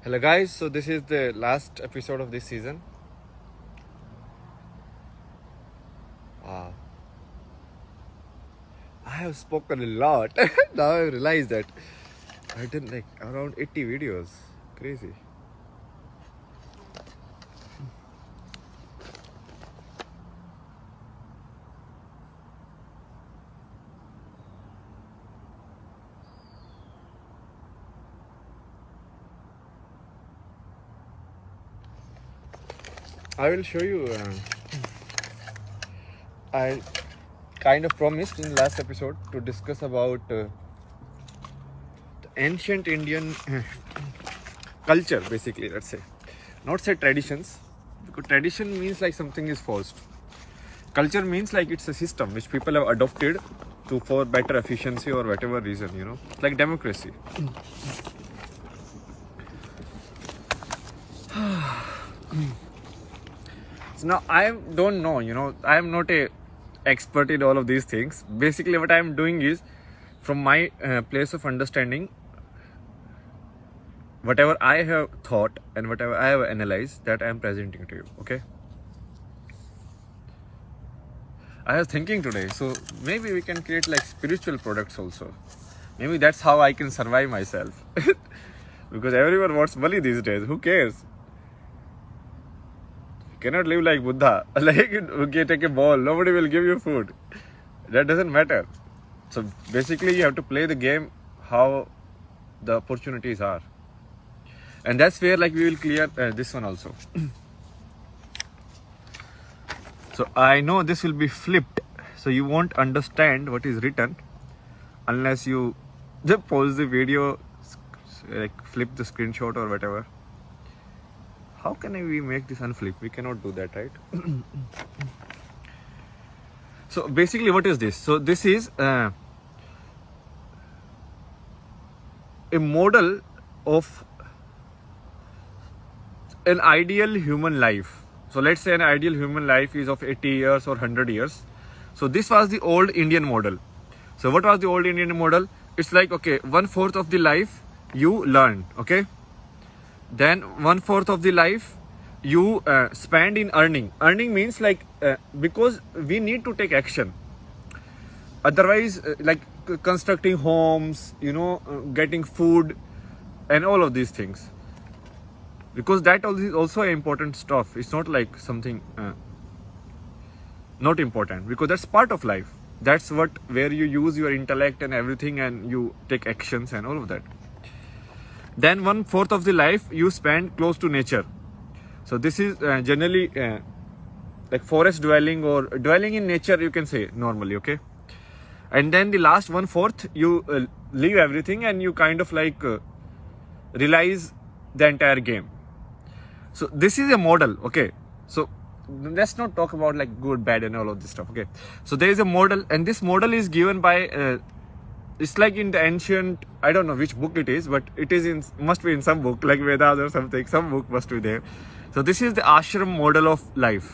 Hello guys, so this is the last episode of this season. I have spoken a lot. Now I realize that I've done like around 80 videos. Crazy. I will show you. I kind of promised in the last episode to discuss about the ancient Indian culture, basically, let's say. Not say traditions, because tradition means like something is forced. Culture means like it's a system which people have adopted to for better efficiency or whatever reason, like democracy. So now I don't know, I am not a expert in all of these things. Basically what I am doing is from my place of understanding, whatever I have thought and whatever I have analyzed, that I am presenting to you. Okay, I was thinking today, so maybe we can create like spiritual products also. Maybe that's how I can survive myself. Because everyone wants money these days. Who cares? You cannot live like Buddha. Like, okay, take a ball, nobody will give you food. That doesn't matter. So basically you have to play the game how the opportunities are. And that's where like we will clear this one also. So I know this will be flipped. So you won't understand what is written unless you just pause the video, like flip the screenshot or whatever. How can we make this unflip? We cannot do that, right? So basically what is this? So this is a model of an ideal human life. So let's say an ideal human life is of 80 years or 100 years. So this was the old Indian model. So what was the old Indian model? It's like, okay, 1/4 of the life you learn, okay? Then 1/4 of the life you spend in earning. Earning means like, because we need to take action. Otherwise, like constructing homes, getting food and all of these things. Because that is also important stuff. It's not like something not important, because that's part of life. That's where you use your intellect and everything and you take actions and all of that. Then 1/4 of the life you spend close to nature. So this is generally like forest dwelling or dwelling in nature, you can say normally, okay? And then the last 1/4 you leave everything and you kind of like realize the entire game. So this is a model, okay? So let's not talk about like good, bad and all of this stuff, okay? So there is a model, and this model is given by it's like in the ancient, I don't know which book it is, but it is must be in some book like Vedas or something. Some book must be there. So this is the ashram model of life,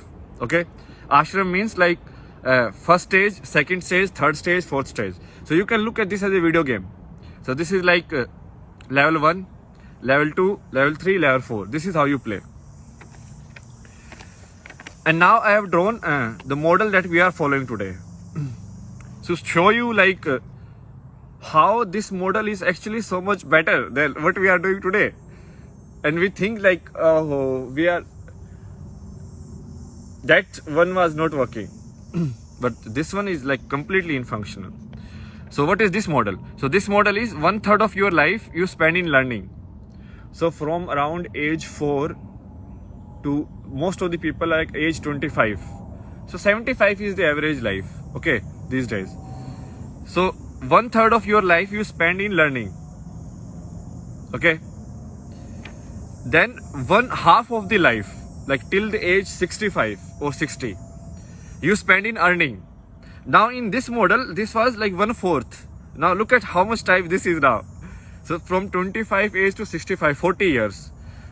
okay? Ashram means like first stage, second stage, third stage, fourth stage. So you can look at this as a video game. So this is like level 1, level 2, level 3, level 4. This is how you play. And now I have drawn the model that we are following today. So show you like how this model is actually so much better than what we are doing today. And we think like, oh, that one was not working. But this one is like completely infunctional. So what is this model? So this model is 1/3 of your life you spend in learning. So from around age 4 to most of the people like age 25. So 75 is the average life, okay, these days. So 1/3 of your life you spend in learning, okay? Then 1/2 of the life, like till the age 65 or 60, you spend in earning. Now in this model, this was like 1/4. Now look at how much time this is now. So from 25 age to 65, 40 years.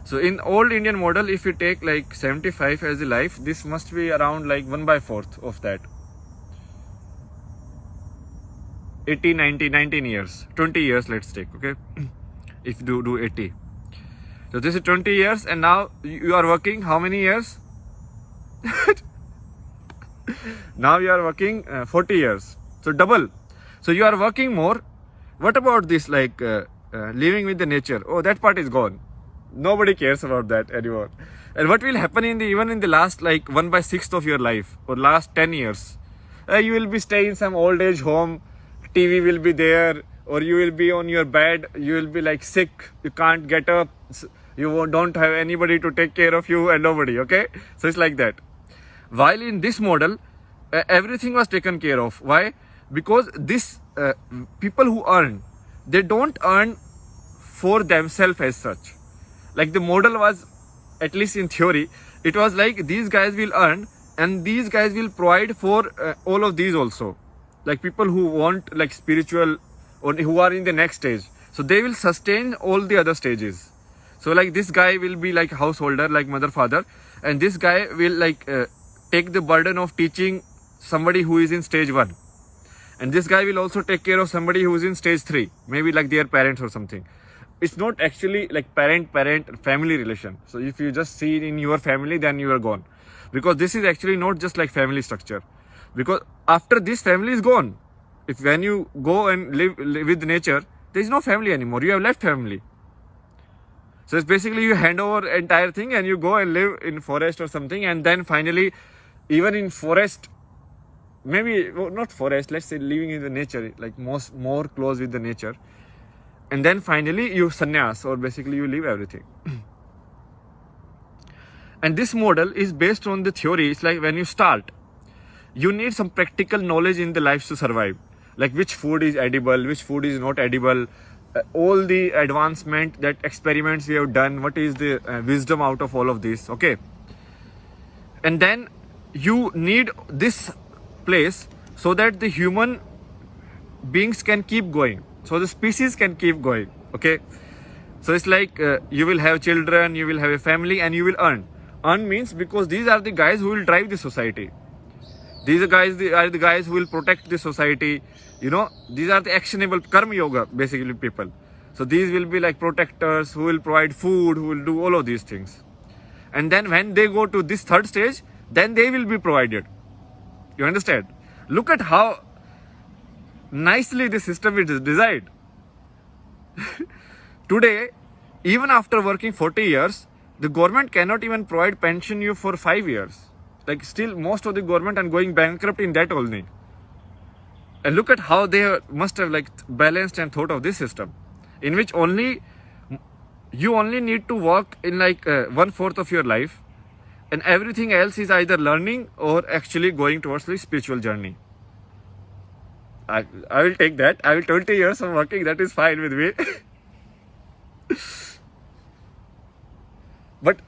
So in old Indian model, if you take like 75 as a life, this must be around like 1/4 of that. 18, 19 years, 20 years let's take, okay? If you do 80. So this is 20 years, and now you are working how many years? Now you are working 40 years. So double. So you are working more. What about this, like living with the nature? Oh, that part is gone. Nobody cares about that anymore. And what will happen even in the last like 1/6 of your life or last 10 years? You will be staying in some old age home. TV will be there, or you will be on your bed. You will be like sick. You can't get up. Don't have anybody to take care of you, and nobody. Okay, so it's like that. While in this model, everything was taken care of. Why? Because this people who earn, they don't earn for themselves as such. Like the model was, at least in theory, it was like these guys will earn and these guys will provide for all of these also. Like people who want like spiritual or who are in the next stage. So they will sustain all the other stages. So like this guy will be like householder, like mother, father, and this guy will like take the burden of teaching somebody who is in stage 1. And this guy will also take care of somebody who is in stage 3, maybe like their parents or something. It's not actually like parent family relation. So if you just see it in your family, then you are gone, because this is actually not just like family structure. Because after this family is gone, if when you go and live with nature, there is no family anymore. You have left family. So it's basically you hand over entire thing and you go and live in forest or something, and then finally, even in forest, maybe not forest, let's say living in the nature, like more close with the nature, and then finally you sannyas, or basically you leave everything. And this model is based on the theory. It's like when you start, you need some practical knowledge in the life to survive, like which food is edible, which food is not edible, all the advancement, that experiments we have done, what is the wisdom out of all of this. Okay, and then you need this place so that the human beings can keep going, so the species can keep going. Okay, so it's like you will have children, you will have a family, and you will earn means, because these are the guys who will drive the society. These are the guys who will protect the society. These are the actionable karma yoga, basically people. So these will be like protectors who will provide food, who will do all of these things. And then when they go to this third stage, then they will be provided. You understand? Look at how nicely the system is designed. Today, even after working 40 years, the government cannot even provide pension you for 5 years. Like still most of the government are going bankrupt in that only. And look at how they must have like balanced and thought of this system, in which you only need to work in like 1/4 of your life, and everything else is either learning or actually going towards the spiritual journey. I will take that. I will 20 years of working, that is fine with me. But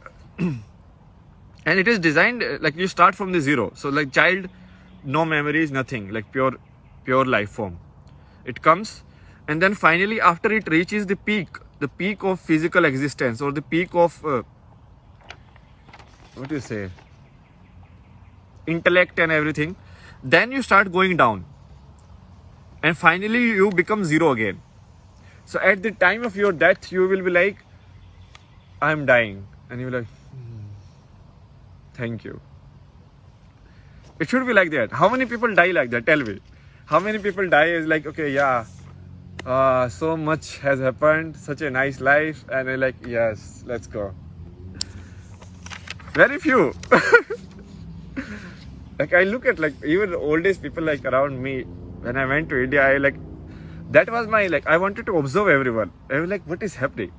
and it is designed like you start from the zero. So like child, no memories, nothing, like pure life form. It comes, and then finally after it reaches the peak of physical existence, or the peak of intellect and everything, then you start going down, and finally you become zero again. So at the time of your death, you will be like, I'm dying, and you will be like, thank you. It should be like that. How many people die like that? Tell me. How many people die is like, okay, yeah, so much has happened, such a nice life, and they're like, yes, let's go. Very few. Like I look at like even the oldest people like around me. When I went to India, that was my I wanted to observe everyone. I was like, what is happening?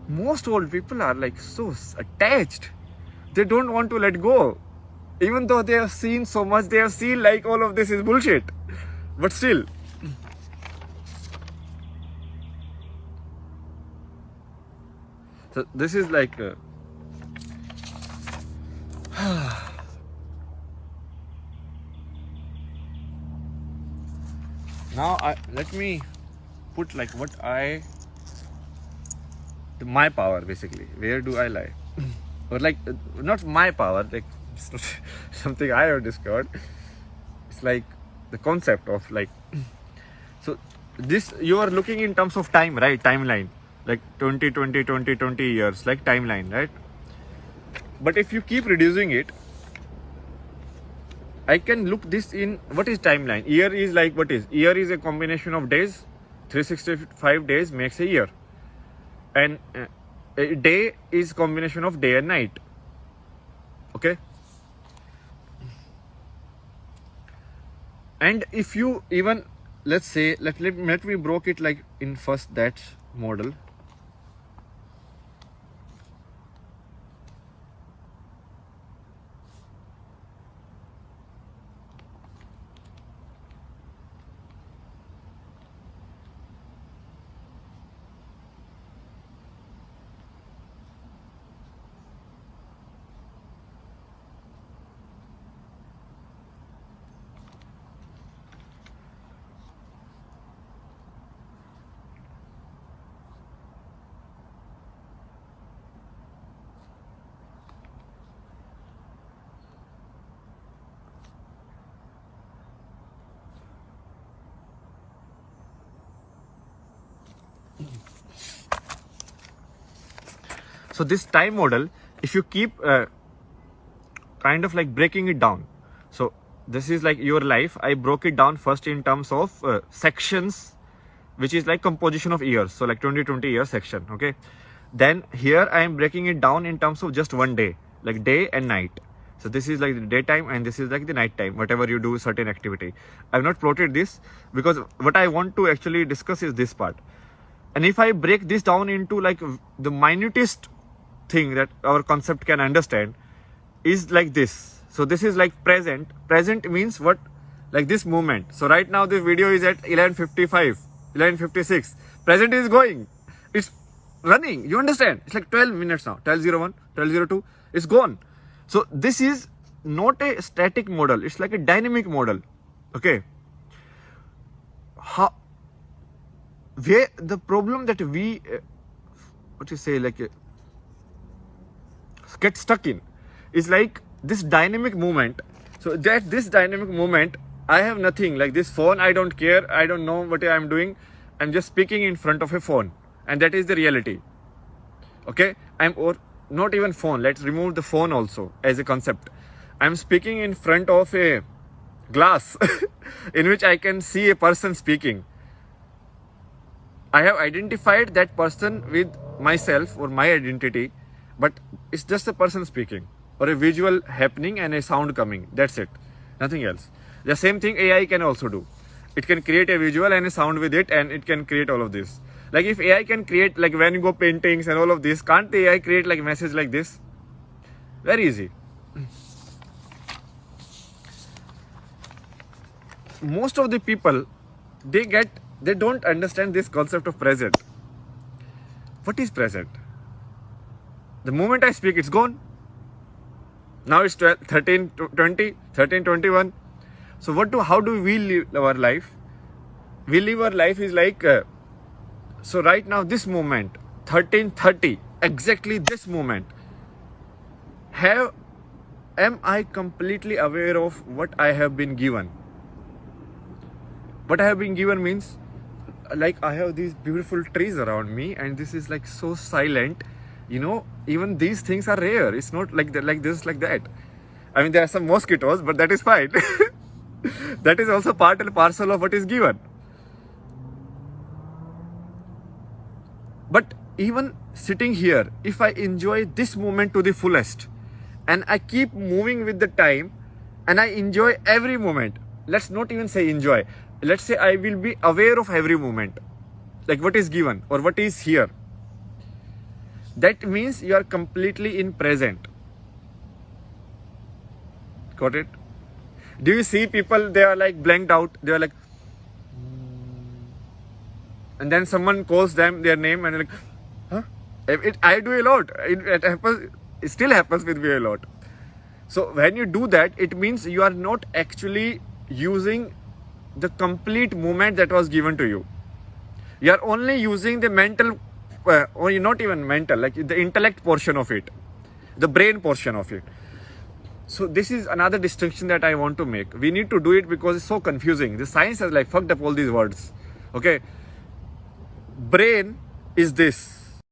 Most old people are like so attached. They don't want to let go. Even though they have seen so much, they have seen like all of this is bullshit. But still. So this is like now let me put like my power basically. Where do I lie? Or like not my power, like it's not something I have discovered. It's like the concept of like, so this you are looking in terms of time, right? Timeline. like 20, 20, 20, 20 years, like timeline, right? But if you keep reducing it, I can look this in what is timeline. Year is like what is? Year is a combination of days. 365 days makes a year. And a day is combination of day and night. Okay? And if you even, let's say, let me broke it like in first that model. So this time model, if you keep kind of like breaking it down. So this is like your life. I broke it down first in terms of sections, which is like composition of years. So like 20 year section. Okay. Then here I am breaking it down in terms of just one day, like day and night. So this is like the daytime and this is like the night time, whatever you do certain activity. I've not plotted this because what I want to actually discuss is this part. And if I break this down into like the minutest thing that our concept can understand is like this. So this is like present. Present means what? Like this moment. So right now this video is at 11:55, 11:56. Present is going. It's running. You understand? It's like 12 minutes now. 12:01, 12:02. It's gone. So this is not a static model. It's like a dynamic model. Okay. Where the problem that we, what you say, like get stuck in is like this dynamic movement. So that this dynamic movement, I have nothing like this phone. I don't care. I don't know what I'm doing. I'm just speaking in front of a phone, and that is the reality. Okay, or not even phone. Let's remove the phone also as a concept. I'm speaking in front of a glass in which I can see a person speaking. I have identified that person with myself or my identity, but it's just a person speaking or a visual happening and a sound coming. That's it. Nothing else. The same thing AI can also do. It can create a visual and a sound with it, and it can create all of this. Like if AI can create like Van Gogh paintings and all of this, can't the AI create like message like this? Very easy. Most of the people, they don't understand this concept of present. What is present? The moment I speak, it's gone. Now it's 12, 13, 20, 13, 21. So how do we live our life? We live our life is like, so right now this moment, 13:30, exactly this moment, am I completely aware of what I have been given? What I have been given means, like I have these beautiful trees around me and this is like so silent. You know, even these things are rare. It's not like that, like this, like that. I mean, there are some mosquitoes, but that is fine. That is also part and parcel of what is given. But even sitting here, if I enjoy this moment to the fullest and I keep moving with the time and I enjoy every moment, let's not even say enjoy. Let's say I will be aware of every moment, like what is given or what is here. That means you are completely in present. Got it? Do you see people, they are like blanked out. They are like, and then someone calls them their name and they're like, huh? I do a lot. It happens. It still happens with me a lot. So when you do that, it means you are not actually using the complete moment that was given to you. You are only using the mental, or not even mental, like the intellect portion of it, the brain portion of it. So this is another distinction that I want to make. We need to do it because it's so confusing. The science has like fucked up all these words. Okay. Brain is this.